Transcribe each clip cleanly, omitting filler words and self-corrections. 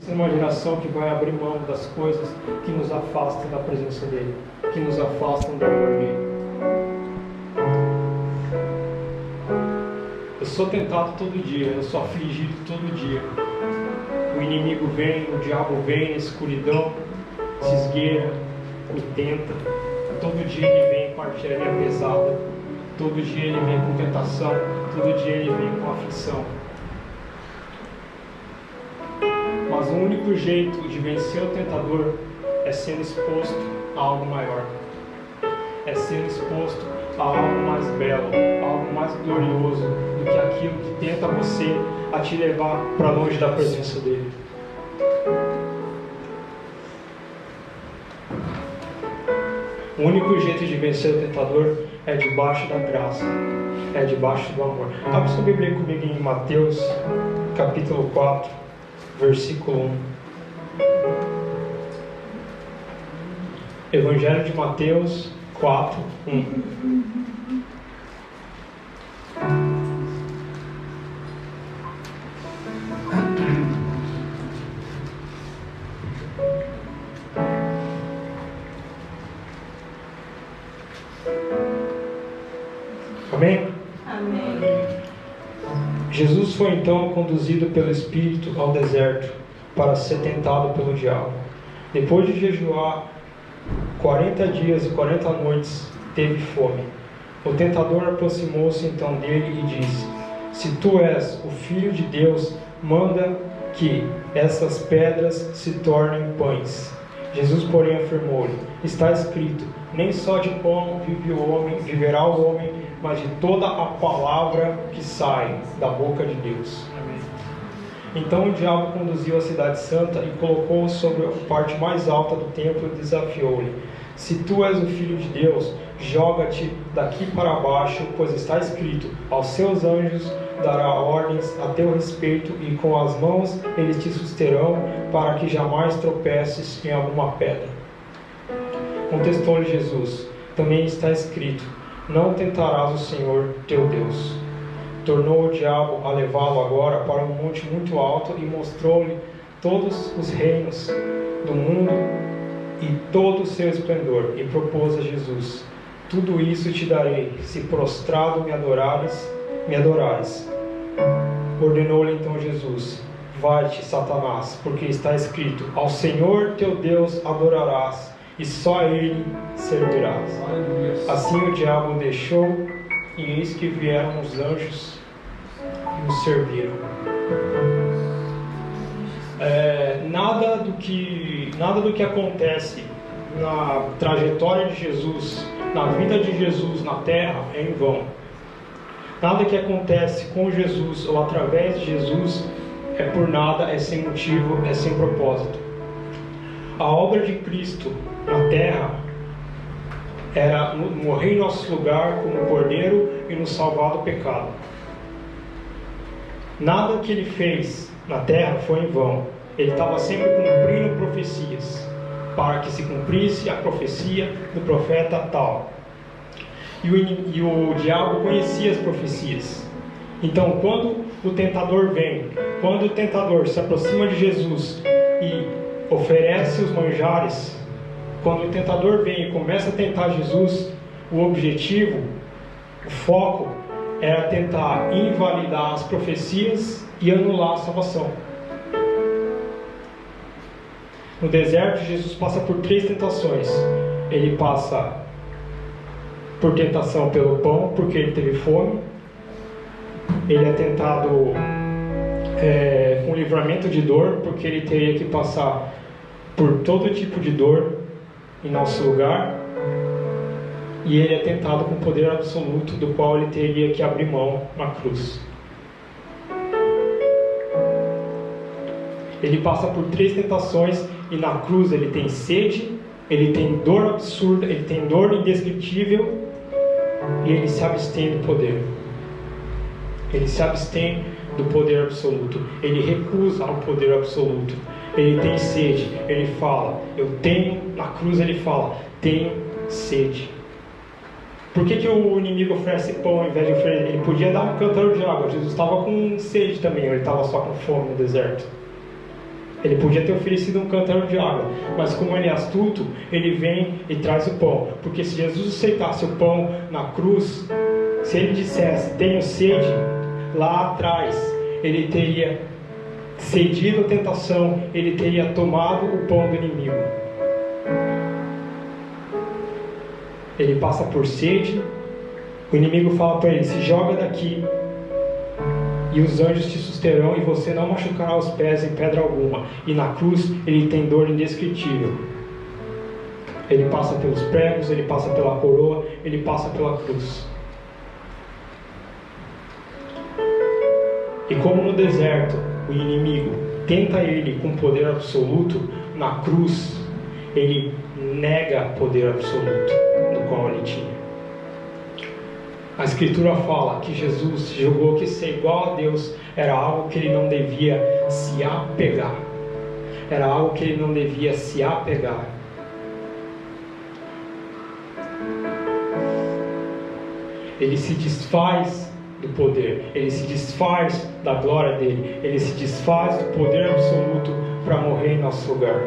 Ser uma geração que vai abrir mão das coisas que nos afastam da presença dele, que nos afastam do amor dele. Eu sou tentado todo dia, eu sou afligido todo dia. O inimigo vem, o diabo vem na escuridão, se esgueira, me tenta. Todo dia ele vem com artilharia pesada, todo dia ele vem com tentação, todo dia ele vem com aflição. Mas o único jeito de vencer o tentador é sendo exposto a algo maior. É sendo exposto a algo mais belo, a algo mais glorioso do que aquilo que tenta você a te levar para longe da presença dele. O único jeito de vencer o tentador é debaixo da graça, é debaixo do amor. Abre sua Bíblia comigo em Mateus, capítulo 4, versículo 1. Evangelho de Mateus 4, 1. Amém? Amém. Jesus foi então conduzido pelo Espírito ao deserto para ser tentado pelo diabo. Depois de jejuar 40 dias e 40 noites, teve fome. O tentador aproximou-se então dele e disse: Se tu és o Filho de Deus, manda que essas pedras se tornem pães. Jesus, porém, afirmou-lhe: Está escrito, nem só de pão viverá o homem, mas de toda a palavra que sai da boca de Deus. Amém. Então o diabo conduziu a cidade santa e colocou-o sobre a parte mais alta do templo e desafiou-lhe: Se tu és o Filho de Deus, joga-te daqui para baixo, pois está escrito, aos seus anjos dará ordens a teu respeito, e com as mãos eles te susterão, para que jamais tropeces em alguma pedra. Contestou-lhe Jesus: Também está escrito, não tentarás o Senhor teu Deus. Tornou o diabo a levá-lo agora para um monte muito alto e mostrou-lhe todos os reinos do mundo e todo o seu esplendor, e propôs a Jesus: Tudo isso te darei, se prostrado me adorares. Ordenou-lhe então Jesus: Vai-te, Satanás, porque está escrito, ao Senhor teu Deus adorarás, e só a Ele servirás. Assim o diabo o deixou, e eis que vieram os anjos e o serviram. Nada do que acontece na trajetória de Jesus, na vida de Jesus na terra, é em vão. Nada que acontece com Jesus ou através de Jesus é por nada, é sem motivo, é sem propósito. A obra de Cristo na terra era morrer em nosso lugar como cordeiro e nos salvar do pecado. Nada que ele fez na terra foi em vão. Ele estava sempre cumprindo profecias, para que se cumprisse a profecia do profeta tal. E o diabo conhecia as profecias. Então, quando o tentador vem, quando o tentador se aproxima de Jesus e oferece os manjares, quando o tentador vem e começa a tentar Jesus, o objetivo, o foco, era tentar invalidar as profecias e anular a salvação. No deserto, Jesus passa por 3 tentações. Ele passa por tentação pelo pão, porque ele teve fome. Ele é tentado com livramento de dor, porque ele teria que passar por todo tipo de dor em nosso lugar. E ele é tentado com poder absoluto, do qual ele teria que abrir mão na cruz. Ele passa por 3 tentações, e na cruz ele tem sede, ele tem dor absurda, ele tem dor indescritível, e ele se abstém do poder. Ele se abstém do poder absoluto. Ele recusa o poder absoluto. Ele tem sede. Ele fala, na cruz ele fala, tenho sede. Por que o inimigo oferece pão ao invés de oferecer? Ele podia dar um cântaro de água. Jesus estava com sede também, ou ele estava só com fome no deserto. Ele podia ter oferecido um cântaro de água, mas como ele é astuto, ele vem e traz o pão. Porque se Jesus aceitasse o pão na cruz, se ele dissesse, tenho sede, lá atrás, ele teria cedido à tentação, ele teria tomado o pão do inimigo. Ele passa por sede, o inimigo fala para ele, se joga daqui, e os anjos te susterão, e você não machucará os pés em pedra alguma. E na cruz ele tem dor indescritível. Ele passa pelos pregos, ele passa pela coroa, ele passa pela cruz. E como no deserto o inimigo tenta ele com poder absoluto, na cruz ele nega poder absoluto do qual ele tinha. A Escritura fala que Jesus julgou que ser igual a Deus era algo que ele não devia se apegar. Era algo que ele não devia se apegar. Ele se desfaz do poder, ele se desfaz da glória dele, ele se desfaz do poder absoluto para morrer em nosso lugar.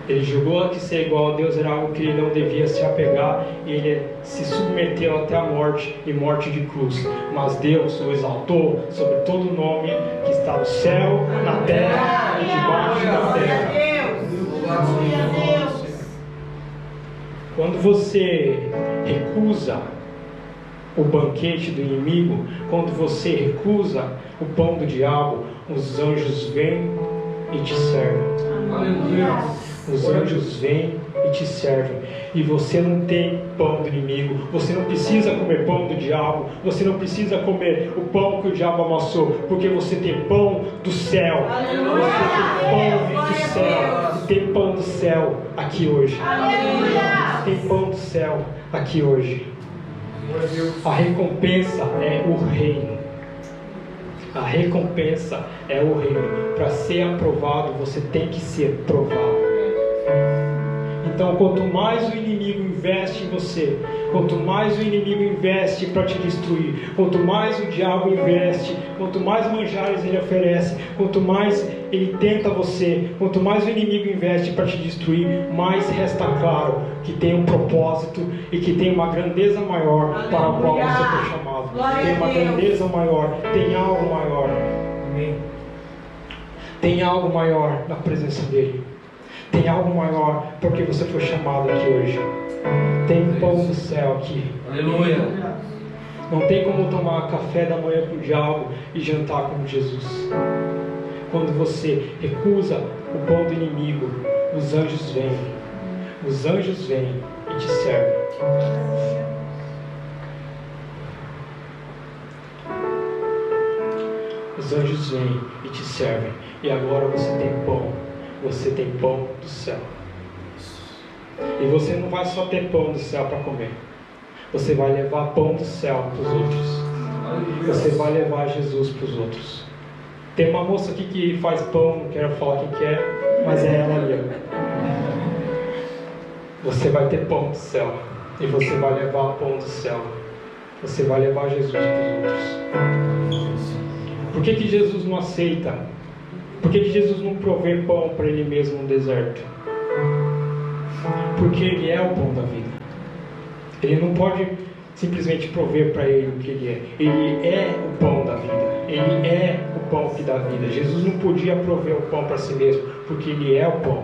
Ele julgou que ser igual a Deus era algo que ele não devia se apegar, e ele se submeteu até a morte, e morte de cruz. Mas Deus o exaltou sobre todo nome que está no céu, na terra e debaixo da terra. Quando você recusa o banquete do inimigo, quando você recusa o pão do diabo, os anjos vêm e te servem. Aleluia. Os anjos vêm e te servem. E você não tem pão do inimigo. Você não precisa comer pão do diabo. Você não precisa comer o pão que o diabo amassou, porque você tem pão do céu. Aleluia. Você tem pão do céu. E tem pão do céu aqui hoje. Aleluia. Tem pão do céu aqui hoje. A recompensa é o reino. A recompensa é o reino. Para ser aprovado, você tem que ser provado. Então, quanto mais o inimigo investe em você, quanto mais o inimigo investe para te destruir, quanto mais o diabo investe, quanto mais manjares ele oferece, quanto mais ele tenta você, quanto mais o inimigo investe para te destruir, mais resta claro que tem um propósito e que tem uma grandeza maior para a qual você foi chamado. Tem uma grandeza maior, tem algo maior. Tem algo maior na presença dele. Tem algo maior porque você foi chamado aqui hoje. Tem pão do céu aqui. Aleluia. Não tem como tomar café da manhã com o diabo e jantar com Jesus. Quando você recusa o pão do inimigo, os anjos vêm. Os anjos vêm e te servem. Os anjos vêm e te servem. E agora você tem pão. Você tem pão do céu. E você não vai só ter pão do céu para comer. Você vai levar pão do céu para os outros. Você vai levar Jesus para os outros. Tem uma moça aqui que faz pão, não quero falar quem que é, mas é ela ali. Você vai ter pão do céu. E você vai levar pão do céu. Você vai levar Jesus para os outros. Por que Jesus não aceita? Por que Jesus não provê pão para ele mesmo no deserto? Porque ele é o pão da vida. Ele não pode simplesmente prover para ele o que ele é. Ele é o pão da vida. Ele é o pão que dá vida. Jesus não podia prover o pão para si mesmo, porque ele é o pão.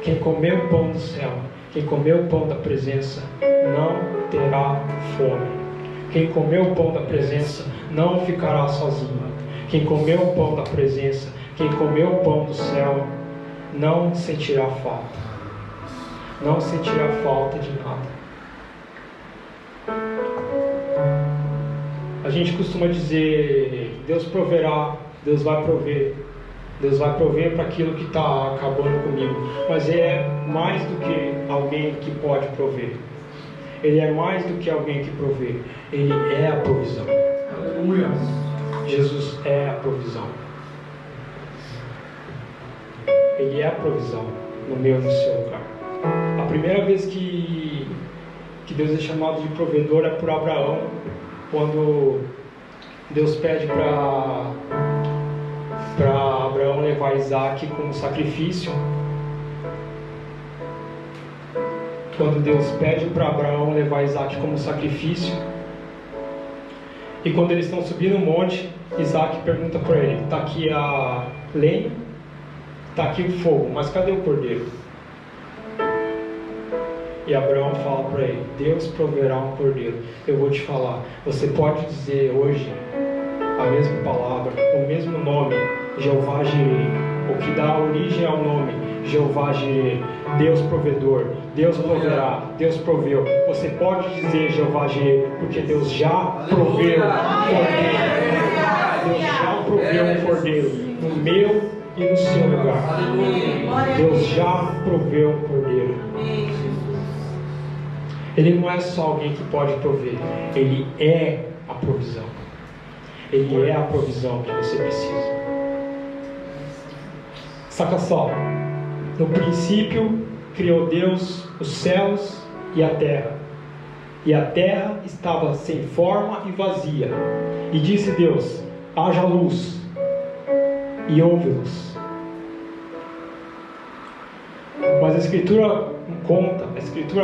Quem comer o pão do céu, quem comer o pão da presença, não terá fome. Quem comeu o pão da presença não ficará sozinho. Quem comeu o pão da presença, quem comeu o pão do céu, não sentirá falta. Não sentirá falta de nada. A gente costuma dizer, Deus proverá, Deus vai prover. Deus vai prover para aquilo que está acabando comigo. Mas Ele é mais do que alguém que pode prover. Ele é mais do que alguém que provê. Ele é a provisão. Aleluia. Jesus é a provisão. Ele é a provisão no meu e no seu lugar. A primeira vez que que Deus é chamado de provedor é por Abraão, quando Deus pede para Abraão levar Isaac como sacrifício. Quando Deus pede para Abraão levar Isaac como sacrifício, e quando eles estão subindo o monte, Isaac pergunta para ele: está aqui a lenha, está aqui o fogo, mas cadê o cordeiro? E Abraão fala para ele: Deus proverá um cordeiro. Eu vou te falar, você pode dizer hoje a mesma palavra, o mesmo nome, Jeová Jireh, o que dá origem ao nome Jeová Jireh, Deus provedor, Deus proverá, Deus proveu. Você pode dizer Jeová Jireh, porque Deus já proveu um cordeiro. Deus já proveu um cordeiro no meu e no seu lugar. Deus já proveu um cordeiro. Ele não é só alguém que pode prover, Ele é a provisão. Ele é a provisão que você precisa. Saca só, no princípio criou Deus os céus e a terra estava sem forma e vazia, e disse Deus: haja luz, e houve-luz. Mas a Escritura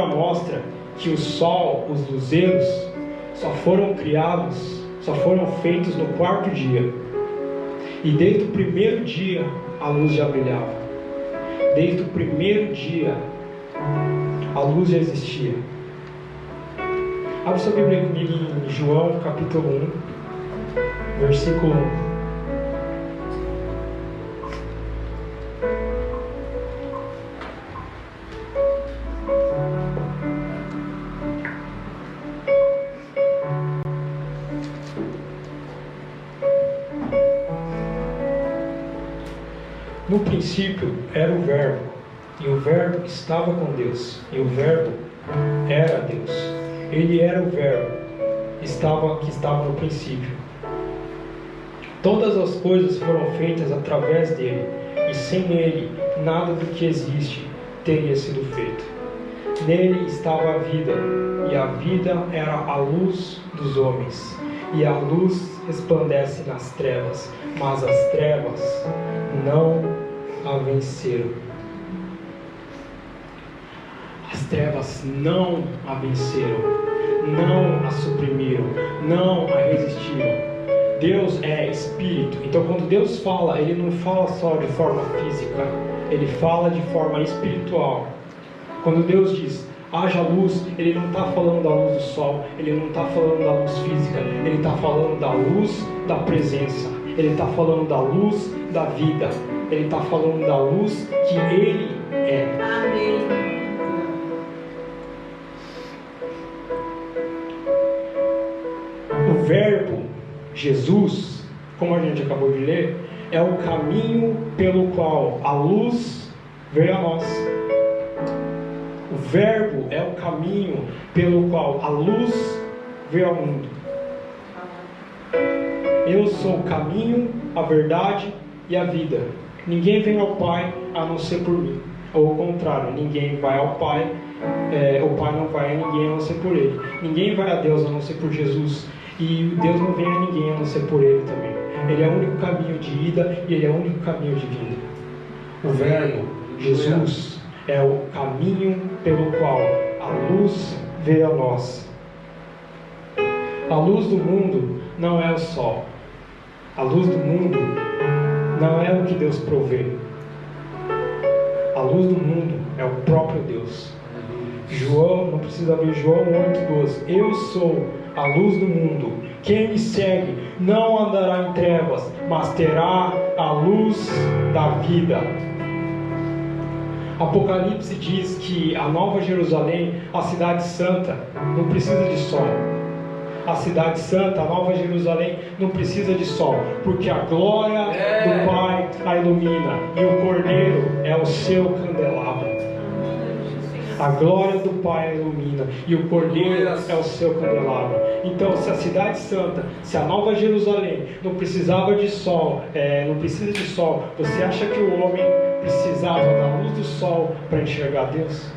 mostra que o sol, os luzeiros, só foram feitos no quarto dia. E desde o primeiro dia a luz já brilhava. Desde o primeiro dia a luz já existia. Abra sua Bíblia comigo em João capítulo 1, versículo 1. No princípio era o Verbo, e o Verbo estava com Deus, e o Verbo era Deus. Ele era o Verbo que estava no princípio. Todas as coisas foram feitas através dele, e sem ele nada do que existe teria sido feito. Nele estava a vida, e a vida era a luz dos homens. E a luz resplandece nas trevas, mas as trevas não a venceram. As trevas não a venceram, não a suprimiram, não a resistiram. Deus é Espírito, então quando Deus fala, Ele não fala só de forma física, Ele fala de forma espiritual. Quando Deus diz haja luz, Ele não está falando da luz do sol, Ele não está falando da luz física, Ele está falando da luz da presença, Ele está falando da luz da vida, Ele está falando da luz que Ele é. Amém. O Verbo, Jesus, como a gente acabou de ler, é o caminho pelo qual a luz veio a nós. O Verbo é o caminho pelo qual a luz veio ao mundo. Eu sou o caminho, a verdade e a vida. Ninguém vem ao Pai a não ser por mim. Ou ao contrário, ninguém vai ao Pai, o Pai não vai a ninguém a não ser por Ele. Ninguém vai a Deus a não ser por Jesus. E Deus não vem a ninguém a não ser por Ele também. Ele é o único caminho de ida e Ele é o único caminho de vinda. O Verbo, Jesus, é o caminho pelo qual a luz veio a nós. A luz do mundo não é o sol. A luz do mundo não é o que Deus provê. A luz do mundo é o próprio Deus. João, não precisa abrir João 8,12. Eu sou a luz do mundo. Quem me segue não andará em trevas, mas terá a luz da vida. Apocalipse diz que a Nova Jerusalém, a cidade santa, não precisa de sol. A cidade santa, a Nova Jerusalém, não precisa de sol, porque a glória do Pai a ilumina, e o Cordeiro é o seu candelabro. A glória do Pai a ilumina, e o Cordeiro é o seu candelabro. Então, se a cidade santa, se a Nova Jerusalém não precisava de sol, não precisa de sol, você acha que o homem precisava da luz do sol para enxergar Deus?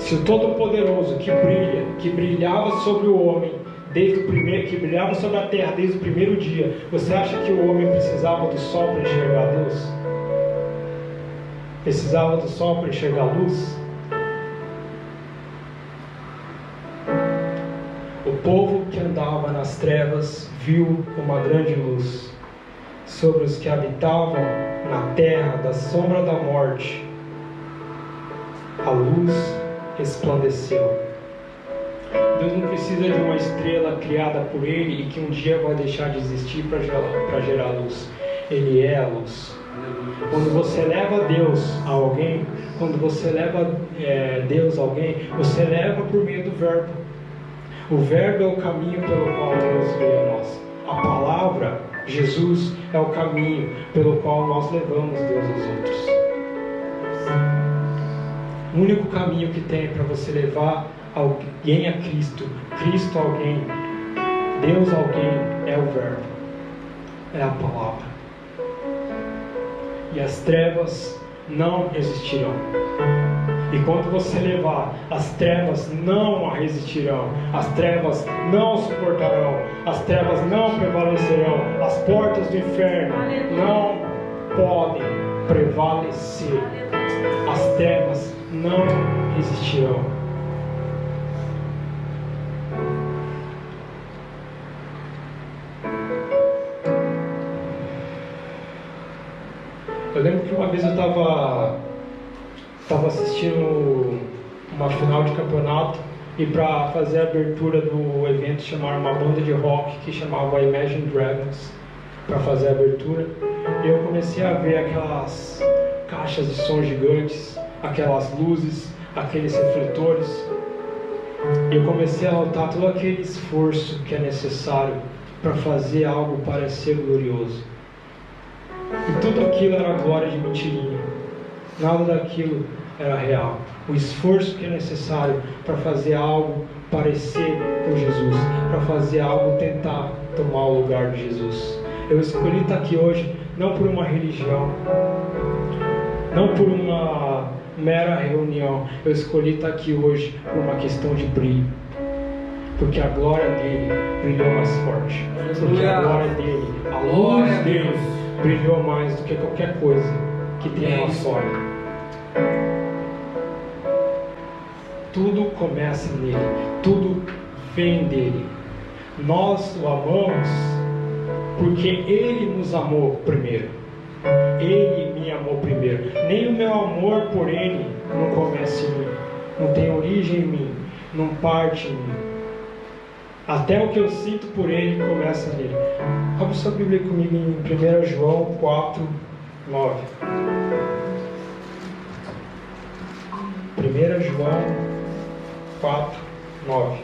Se o Todo-Poderoso que brilhava sobre o homem desde o primeiro, que brilhava sobre a terra desde o primeiro dia, você acha que o homem precisava do sol para enxergar Deus? Precisava do sol para enxergar a luz? O povo que andava nas trevas viu uma grande luz. Sobre os que habitavam na terra da sombra da morte, a luz resplandeceu. Deus não precisa de uma estrela criada por Ele e que um dia vai deixar de existir para gerar luz. Ele é a luz. Quando você leva Deus a alguém, quando você leva Deus a alguém, você leva por meio do verbo. O verbo é o caminho pelo qual Deus veio a nós. A palavra, Jesus, é o caminho pelo qual nós levamos Deus aos outros. O único caminho que tem para você levar alguém a Cristo, Cristo a alguém, Deus a alguém, é o verbo, é a palavra. E as trevas não resistirão. E quando você levar, as trevas não a resistirão, as trevas não suportarão, as trevas não prevalecerão, as portas do inferno não podem prevalecer, as trevas não resistirão. Eu lembro que uma vez eu estava assistindo uma final de campeonato e para fazer a abertura do evento chamaram uma banda de rock que chamava Imagine Dragons para fazer a abertura, e eu comecei a ver aquelas caixas de som gigantes, aquelas luzes, aqueles refletores, e eu comecei a notar todo aquele esforço que é necessário para fazer algo parecer glorioso. E tudo aquilo era glória de mentirinha. Nada daquilo era real. O esforço que é necessário para fazer algo parecer com Jesus, para fazer algo tentar tomar o lugar de Jesus. Eu escolhi estar aqui hoje não por uma religião, não por uma mera reunião. Eu escolhi estar aqui hoje por uma questão de brilho, porque a glória dele brilhou mais forte, porque a glória dele, a luz dele brilhou mais do que qualquer coisa que tem lá fora. Tudo começa nele, tudo vem dele. Nós o amamos porque ele nos amou primeiro. Ele me amou primeiro. Nem o meu amor por ele não começa em mim, não tem origem em mim, não parte em mim. Até o que eu sinto por ele começa nele. Abre sua Bíblia comigo em 1 João 4, 9. 1 João 4, 9.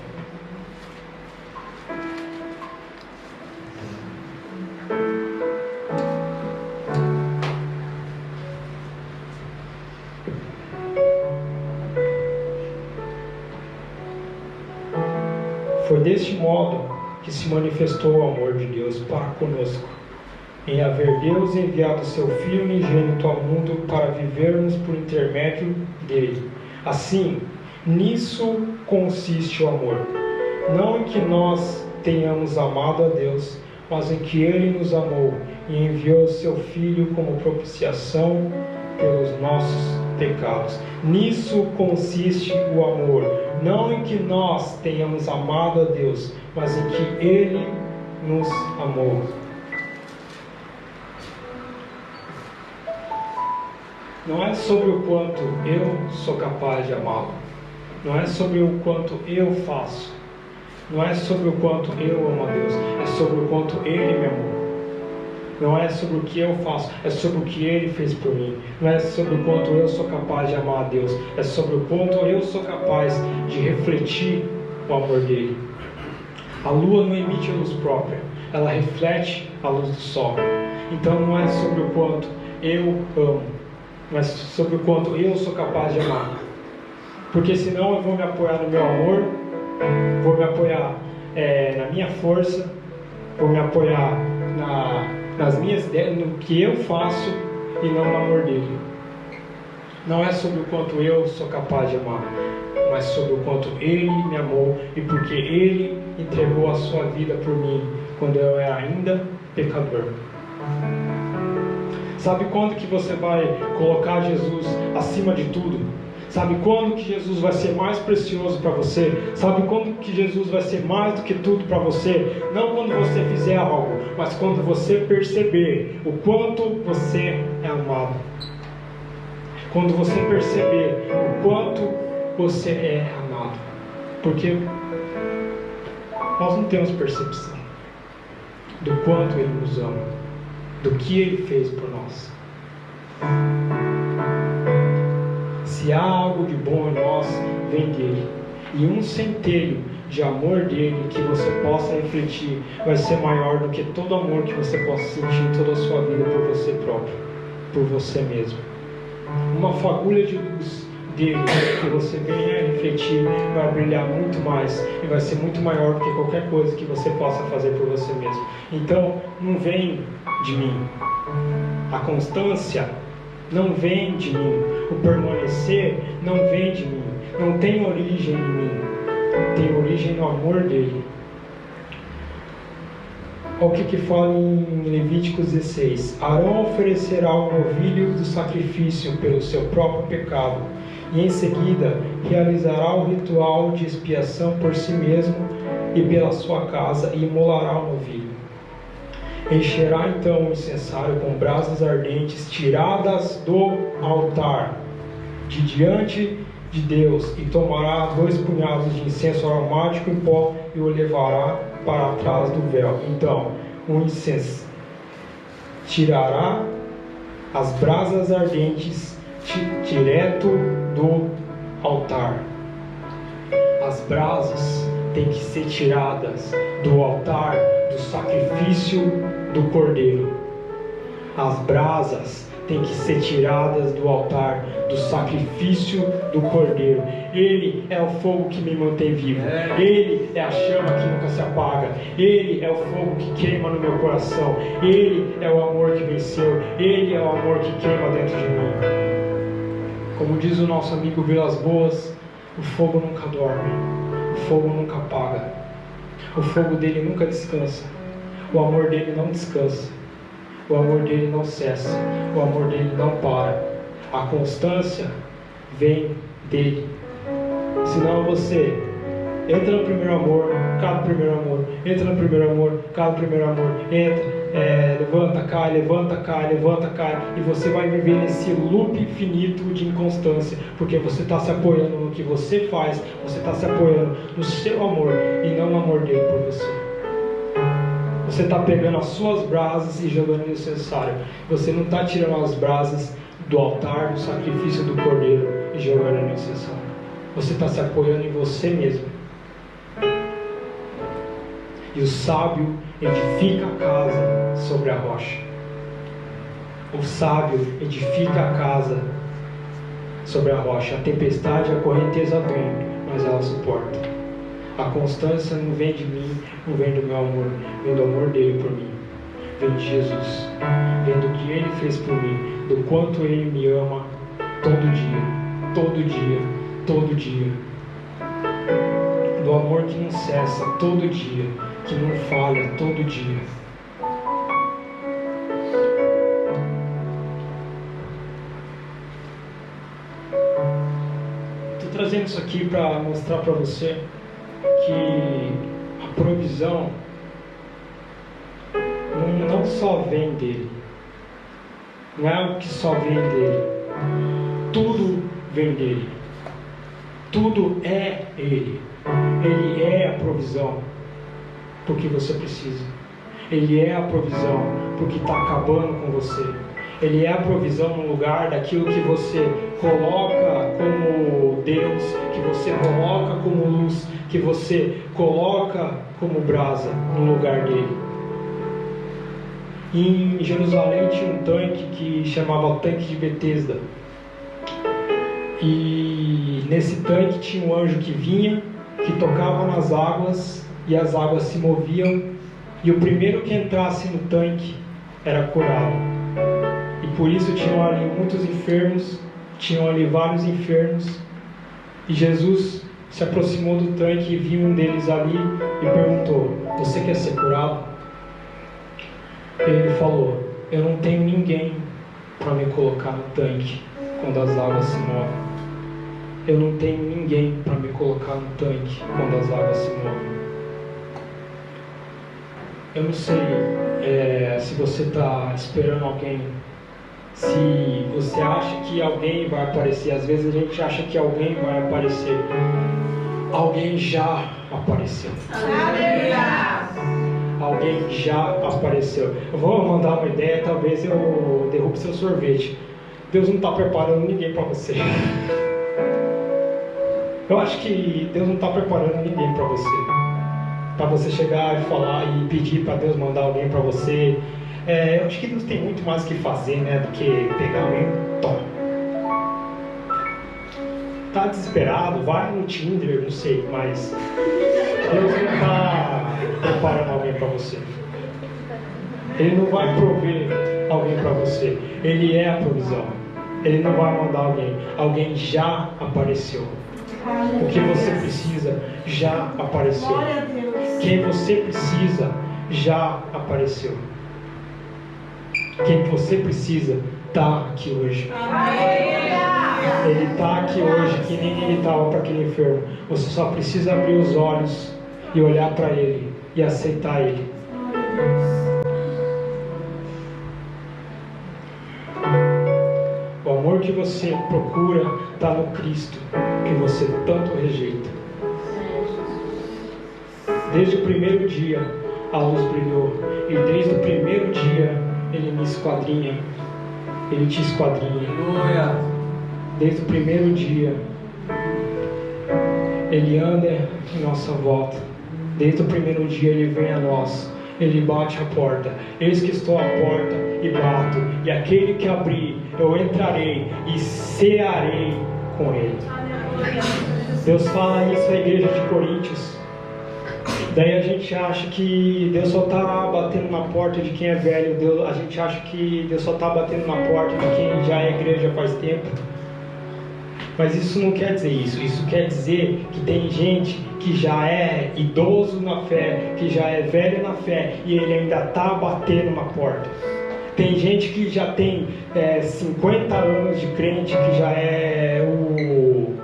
Foi deste modo que se manifestou o amor de Deus para conosco, em haver Deus enviado seu Filho unigênito ao mundo para vivermos por intermédio dele. Assim, nisso consiste o amor, não em que nós tenhamos amado a Deus, mas em que ele nos amou e enviou seu Filho como propiciação pelos nossos pecados. Nisso consiste o amor, não em que nós tenhamos amado a Deus, mas em que ele nos amou. Não é sobre o quanto eu sou capaz de amá-lo, não é sobre o quanto eu faço, não é sobre o quanto eu amo a Deus, é sobre o quanto ele me amou. Não é sobre o que eu faço, é sobre o que ele fez por mim. Não é sobre o quanto eu sou capaz de amar a Deus, é sobre o quanto eu sou capaz de refletir o amor dele. A lua não emite luz própria, ela reflete a luz do sol. Então não é sobre o quanto eu amo, mas sobre o quanto eu sou capaz de amar. Porque senão eu vou me apoiar no meu amor, vou me apoiar na minha força, vou me apoiar nas minhas ideias, no que eu faço e não no amor dele. Não é sobre o quanto eu sou capaz de amar, mas sobre o quanto Ele me amou e porque Ele entregou a sua vida por mim quando eu era ainda pecador. Sabe quando que você vai colocar Jesus acima de tudo? Sabe quando que Jesus vai ser mais precioso para você? Sabe quando que Jesus vai ser mais do que tudo para você? Não quando você fizer algo, mas quando você perceber o quanto você é amado. Quando você perceber o quanto você é amado. Porque nós não temos percepção do quanto Ele nos ama, do que Ele fez por nós. Se há algo de bom em nós, vem dele. E um centelho de amor dele que você possa refletir vai ser maior do que todo amor que você possa sentir toda a sua vida por você próprio, por você mesmo. Uma fagulha de luz dele que você venha refletir vai brilhar muito mais e vai ser muito maior do que qualquer coisa que você possa fazer por você mesmo. Então, não vem de mim. A constância não vem de mim. O permanecer não vem de mim. Não tem origem em mim. Tem origem no amor dele. Olha o que fala em Levíticos 16. Arão oferecerá um novilho do sacrifício pelo seu próprio pecado, e em seguida realizará o ritual de expiação por si mesmo e pela sua casa, e imolará o novilho. Encherá então o incensário com brasas ardentes tiradas do altar de diante de Deus, e tomará 2 punhados de incenso aromático em pó e o levará para trás do véu. Então, o incenso tirará as brasas ardentes direto do altar. As brasas têm que ser tiradas do altar do sacrifício do cordeiro. As brasas têm que ser tiradas do altar do sacrifício do cordeiro. Ele é o fogo que me mantém vivo. Ele é a chama que nunca se apaga. Ele é o fogo que queima no meu coração. Ele é o amor que venceu. Ele é o amor que queima dentro de mim. Como diz o nosso amigo Vilas Boas, o fogo nunca dorme. O fogo nunca apaga. O fogo dele nunca descansa. O amor dele não descansa. O amor dele não cessa. O amor dele não para. A constância vem dele. Senão você entra no primeiro amor, cai no primeiro amor, entra no primeiro amor, cai no primeiro amor, entra, levanta, cai, levanta, cai, levanta, cai, e você vai viver nesse loop infinito de inconstância, porque você está se apoiando no que você faz, você está se apoiando no seu amor e não no amor dele por você. Você está pegando as suas brasas e jogando no incensário. Você não está tirando as brasas do altar, do sacrifício do cordeiro e jogando no incensário. Você está se apoiando em você mesmo. E o sábio edifica a casa sobre a rocha. O sábio edifica a casa sobre a rocha. A tempestade e a correnteza vêm, mas ela suporta. A constância não vem de mim, não vem do meu amor, vem do amor dele por mim. Vem de Jesus, vem do que ele fez por mim, do quanto ele me ama todo dia, todo dia, todo dia. Do amor que não cessa todo dia, que não falha todo dia. Estou trazendo isso aqui para mostrar para você que a provisão não só vem dele, não é algo que só vem dele, tudo vem dele, tudo é ele. Ele é a provisão porque você precisa, ele é a provisão porque está acabando com você, ele é a provisão no lugar daquilo que você coloca como Deus, que você coloca como luz, que você coloca como brasa no lugar dele. Em Jerusalém tinha um tanque que chamava Tanque de Betesda. E nesse tanque tinha um anjo que vinha, que tocava nas águas, e as águas se moviam, e o primeiro que entrasse no tanque era curado. E por isso tinham ali muitos enfermos tinham ali vários enfermos, e Jesus se aproximou do tanque e viu um deles ali e perguntou: você quer ser curado? Ele falou: eu não tenho ninguém para me colocar no tanque quando as águas se movem. Eu não tenho ninguém para me colocar no tanque quando as águas se movem. Eu não sei se você está esperando alguém, se você acha que alguém vai aparecer. Às vezes a gente acha que alguém vai aparecer. Alguém já apareceu. Alguém já apareceu. Eu vou mandar uma ideia, talvez eu derrube seu sorvete. Deus não está preparando ninguém para você. Eu acho que Deus não está preparando ninguém para você. Para você chegar e falar e pedir para Deus mandar alguém para você. Eu acho que Deus tem muito mais o que fazer, né, do que pegar alguém. Toma. Tá desesperado? Vai no Tinder, não sei, mas Deus não está preparando alguém para você. Ele não vai prover alguém para você. Ele é a provisão. Ele não vai mandar alguém. Alguém já apareceu. O que você precisa já apareceu. Quem você precisa já apareceu. Quem você precisa está aqui hoje. Ele está aqui hoje que nem ele estava para aquele enfermo. Você só precisa abrir os olhos e olhar para ele e aceitar ele. O amor que você procura está no Cristo, que você tanto rejeita. Desde o primeiro dia a luz brilhou, e desde o primeiro dia Ele me esquadrinha, Ele te esquadrinha. Desde o primeiro dia Ele anda em nossa volta. Desde o primeiro dia Ele vem a nós. Ele bate a porta. Eis que estou à porta e bato, e aquele que abrir, eu entrarei e cearei com ele. Deus fala isso à igreja de Coríntios. Daí a gente acha que Deus só está batendo na porta de quem é velho. A gente acha que Deus só está batendo na porta de quem já é igreja faz tempo. Mas isso não quer dizer isso. Isso quer dizer que tem gente que já é idoso na fé, que já é velho na fé, e ele ainda está batendo na porta. Tem gente que já tem 50 anos de crente, que já é o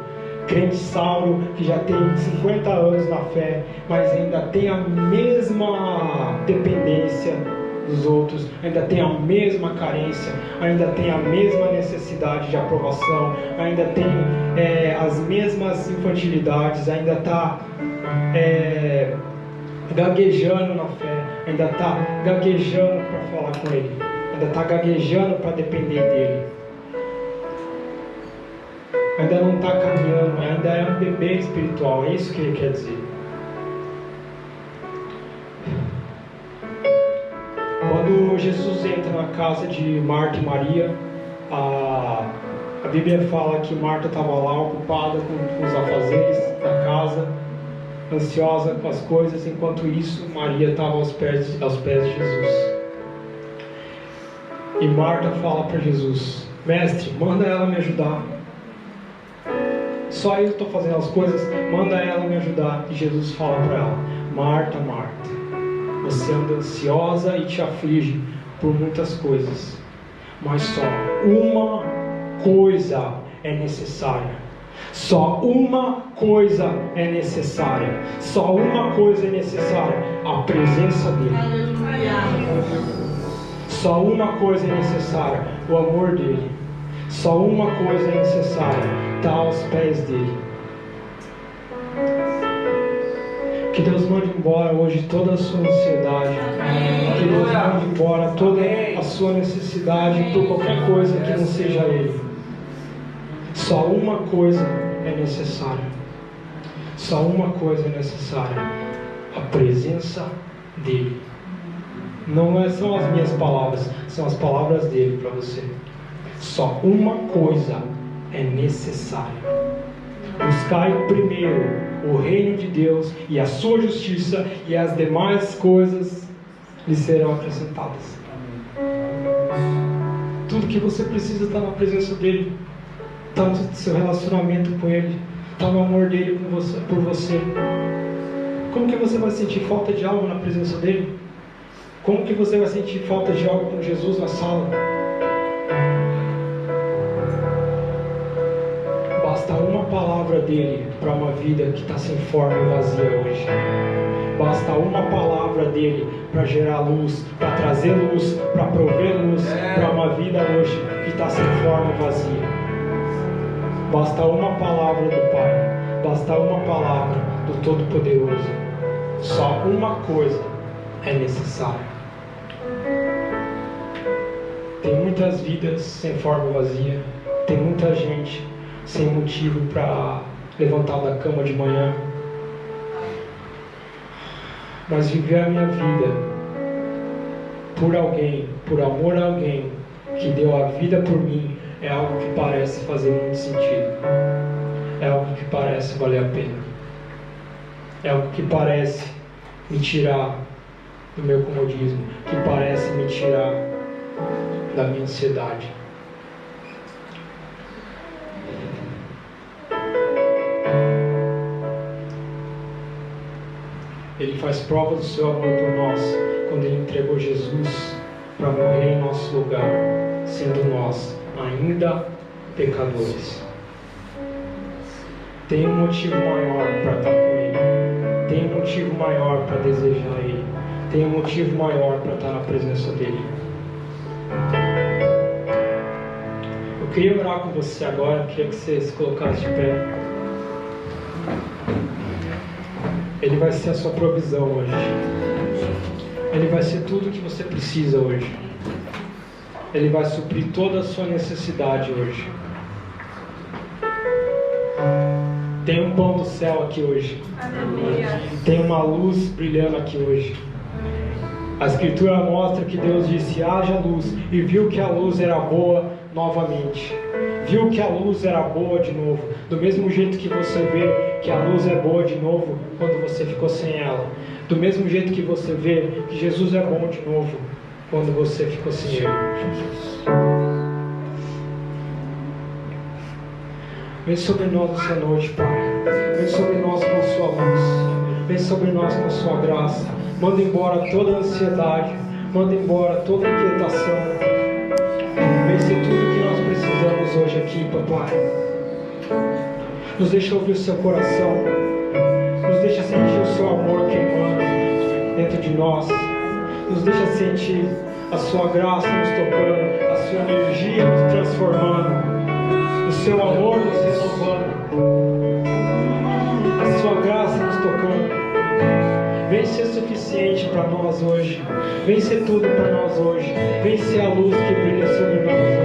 crente Sauro, que já tem 50 anos na fé, mas ainda tem a mesma dependência dos outros, ainda tem a mesma carência, ainda tem a mesma necessidade de aprovação, ainda tem as mesmas infantilidades, ainda está gaguejando na fé, ainda está gaguejando para falar com Ele, ainda está gaguejando para depender dEle, ainda não está caminhando, ainda é um bebê espiritual. É isso que Ele quer dizer. Quando Jesus entra na casa de Marta e Maria, a Bíblia fala que Marta estava lá ocupada com os afazeres da casa, ansiosa com as coisas. Enquanto isso, Maria estava aos pés de Jesus. E Marta fala para Jesus: mestre, manda ela me ajudar. Só eu estou fazendo as coisas, manda ela me ajudar. E Jesus fala para ela: Marta, Marta, você anda ansiosa e te aflige por muitas coisas, mas só uma coisa é necessária. Só uma coisa é necessária. Só uma coisa é necessária: a presença dEle. Só uma coisa é necessária: o amor dEle. Só uma coisa é necessária: estar aos pés dEle. Que Deus mande embora hoje toda a sua ansiedade. Que Deus mande embora toda a sua necessidade por qualquer coisa que não seja Ele. Só uma coisa é necessária. Só uma coisa é necessária: a presença dEle. Não são as minhas palavras, são as palavras dEle para você. Só uma coisa é necessária: buscai primeiro o reino de Deus e a sua justiça, e as demais coisas lhe serão acrescentadas. Tudo que você precisa está na presença dEle. está o seu relacionamento com Ele, está o amor dele por você. Como que você vai sentir falta de algo na presença dele? Como que você vai sentir falta de algo com Jesus na sala? Basta uma palavra dele para uma vida que está sem forma e vazia hoje. Basta uma palavra dele para gerar luz, para trazer luz, para prover luz para uma vida hoje que está sem forma e vazia. Basta uma palavra do Pai, basta uma palavra do Todo-Poderoso. Só uma coisa é necessária. Tem muitas vidas sem forma e vazia, tem muita gente sem motivo para levantar da cama de manhã. Mas viver a minha vida por alguém, por amor a alguém que deu a vida por mim, é algo que parece fazer muito sentido. É algo que parece valer a pena. É algo que parece me tirar do meu comodismo, que parece me tirar da minha ansiedade. Ele faz prova do seu amor por nós quando Ele entregou Jesus para morrer em nosso lugar, sendo nós ainda pecadores. Tem um motivo maior para estar com Ele. Tem um motivo maior para desejar Ele. Tem um motivo maior para estar na presença dEle. Eu queria orar com você agora. Eu queria que você se colocasse de pé. Ele vai ser a sua provisão hoje. Ele vai ser tudo o que você precisa hoje. Ele vai suprir toda a sua necessidade hoje. Tem um pão do céu aqui hoje. Tem uma luz brilhando aqui hoje. A Escritura mostra que Deus disse: haja luz, e viu que a luz era boa novamente. Viu que a luz era boa de novo. Do mesmo jeito que você vê que a luz é boa de novo quando você ficou sem ela. Do mesmo jeito que você vê que Jesus é bom de novo quando você ficou sem Ele. Vem sobre nós essa noite, Pai. Vem sobre nós com a sua luz. Vem sobre nós com a sua graça. Manda embora toda a ansiedade. Manda embora toda a inquietação. Vem ser tudo que nós precisamos hoje aqui, Papai. Nos deixa ouvir o seu coração. Nos deixa sentir o seu amor queimando dentro de nós. Nos deixa sentir a sua graça nos tocando, a sua energia nos transformando, o seu amor nos renovando, a sua graça nos tocando. Vem ser suficiente para nós hoje. Vem ser tudo para nós hoje. Vem ser a luz que brilha sobre nós.